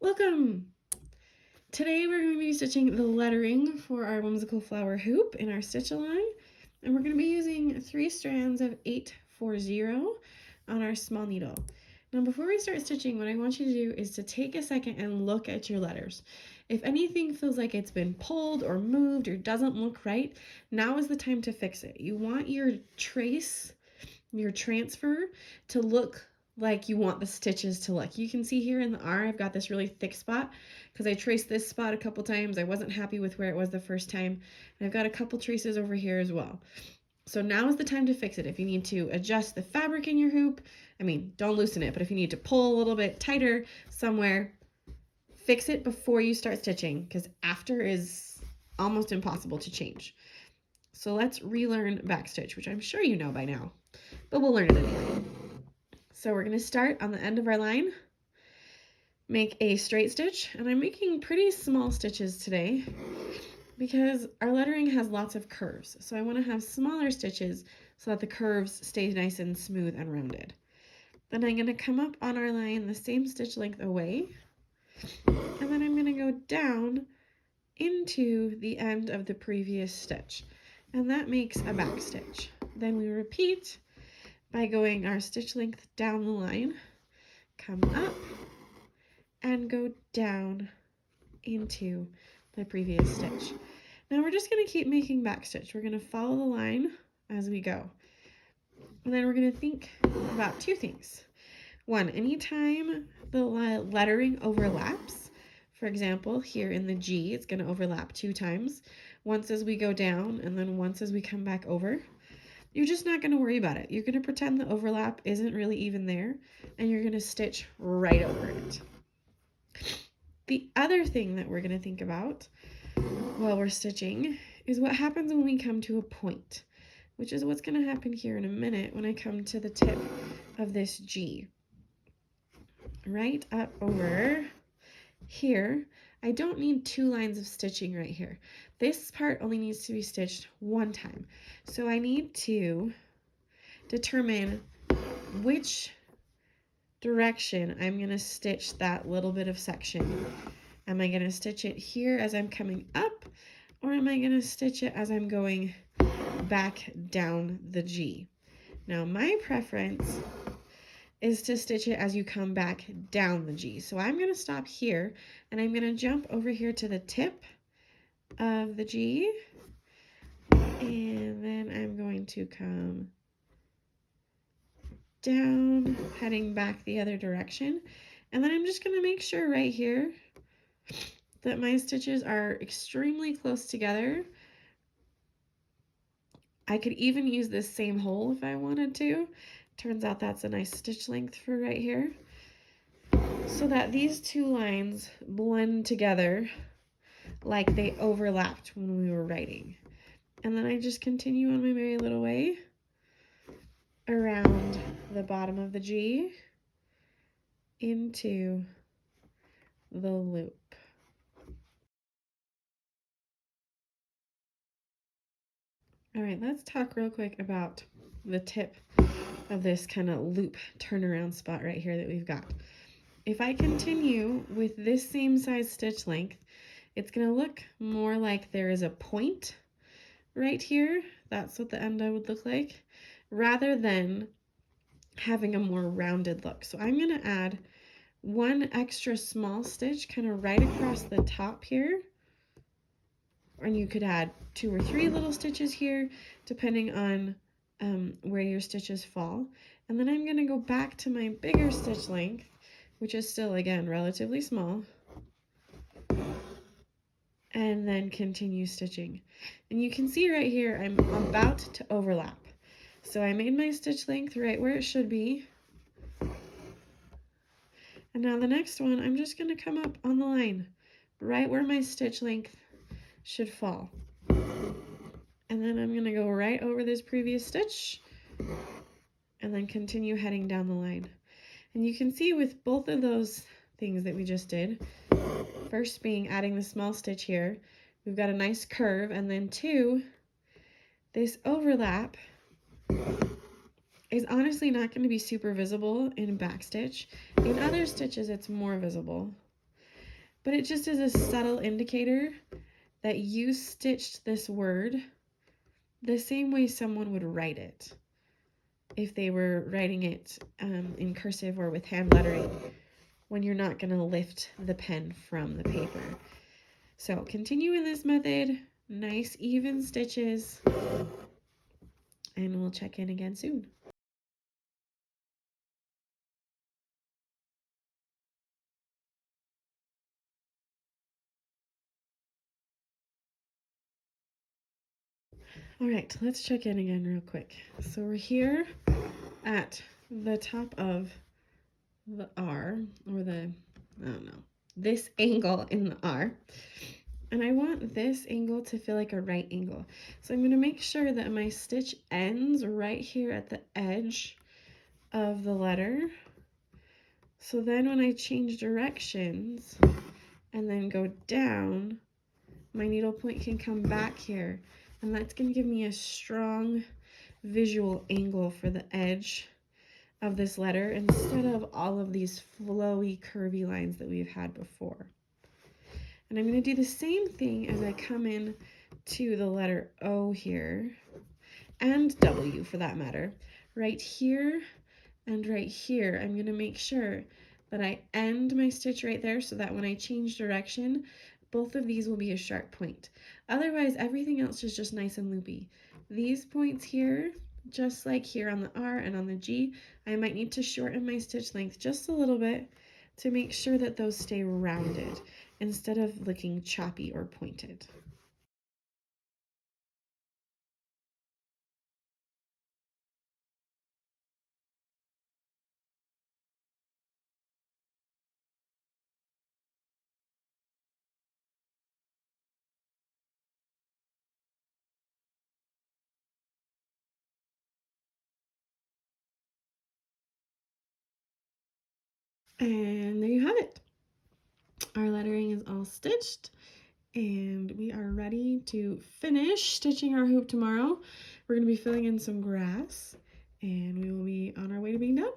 Welcome! Today we're going to be stitching the lettering for our whimsical flower hoop in our stitch along, and we're going to be using 3 strands of 840 on our small needle. Now before we start stitching, what I want you to do is to take a second and look at your letters. If anything feels like it's been pulled or moved or doesn't look right, now is the time to fix it. You want your trace, your transfer, to look like you want the stitches to look. You can see here in the R, I've got this really thick spot because I traced this spot a couple times. I wasn't happy with where it was the first time. And I've got a couple traces over here as well. So now is the time to fix it. If you need to adjust the fabric in your hoop, don't loosen it, but if you need to pull a little bit tighter somewhere, fix it before you start stitching, because after is almost impossible to change. So let's relearn backstitch, which I'm sure you know by now, but we'll learn it anyway. So we're going to start on the end of our line, make a straight stitch, and I'm making pretty small stitches today because our lettering has lots of curves. So I want to have smaller stitches so that the curves stay nice and smooth and rounded. Then I'm going to come up on our line the same stitch length away, and then I'm going to go down into the end of the previous stitch, and that makes a back stitch. Then we repeat by going our stitch length down the line, come up, and go down into the previous stitch. Now we're just going to keep making back stitch. We're going to follow the line as we go. And then we're going to think about 2 things. One, anytime the lettering overlaps, for example, here in the G, it's going to overlap 2 times, once as we go down and then once as we come back over. You're just not going to worry about it. You're going to pretend the overlap isn't really even there, and you're going to stitch right over it. The other thing that we're going to think about while we're stitching is what happens when we come to a point, which is what's going to happen here in a minute when I come to the tip of this G. Right up over here, I don't need 2 lines of stitching right here. This part only needs to be stitched 1 time. So I need to determine which direction I'm going to stitch that little bit of section. Am I going to stitch it here as I'm coming up, or am I going to stitch it as I'm going back down the G? Now my preference is to stitch it as you come back down the G. So I'm going to stop here and I'm going to jump over here to the tip of the G, and then I'm going to come down, heading back the other direction, and then I'm just going to make sure right here that my stitches are extremely close together. I could even use this same hole if I wanted to. Turns out that's a nice stitch length for right here, so that these 2 lines blend together like they overlapped when we were writing. And then I just continue on my merry little way around the bottom of the G into the loop. All right, let's talk real quick about the tip of this kind of loop turnaround spot right here that we've got. If I continue with this same size stitch length, it's going to look more like there is a point right here. That's what the end would look like, rather than having a more rounded look. So I'm going to add 1 extra small stitch kind of right across the top here, and you could add 2 or 3 little stitches here depending on where your stitches fall. And then I'm going to go back to my bigger stitch length, which is still, again, relatively small, and then continue stitching. And you can see right here I'm about to overlap. So I made my stitch length right where it should be. And now the next one, I'm just going to come up on the line right where my stitch length should fall. And then I'm going to go right over this previous stitch and then continue heading down the line. And you can see with both of those things that we just did, first being adding the small stitch here, we've got a nice curve, and then 2, this overlap is honestly not going to be super visible in backstitch. In other stitches it's more visible, but it just is a subtle indicator that you stitched this word the same way someone would write it if they were writing it in cursive or with hand lettering, when you're not going to lift the pen from the paper. So continue in this method, nice even stitches, and we'll check in again soon. All right, let's check in again real quick. So we're here at the top of the R, or the, I don't know, this angle in the R. And I want this angle to feel like a right angle. So I'm going to make sure that my stitch ends right here at the edge of the letter. So then when I change directions and then go down, my needle point can come back here. And that's going to give me a strong visual angle for the edge of this letter instead of all of these flowy, curvy lines that we've had before. And I'm going to do the same thing as I come in to the letter O here, and W for that matter. Right here and right here, I'm going to make sure that I end my stitch right there so that when I change direction, both of these will be a sharp point. Otherwise, everything else is just nice and loopy. These points here, just like here on the R and on the G, I might need to shorten my stitch length just a little bit to make sure that those stay rounded instead of looking choppy or pointed. And there you have it. Our lettering is all stitched, and we are ready to finish stitching our hoop tomorrow. We're going to be filling in some grass, and we will be on our way to being done.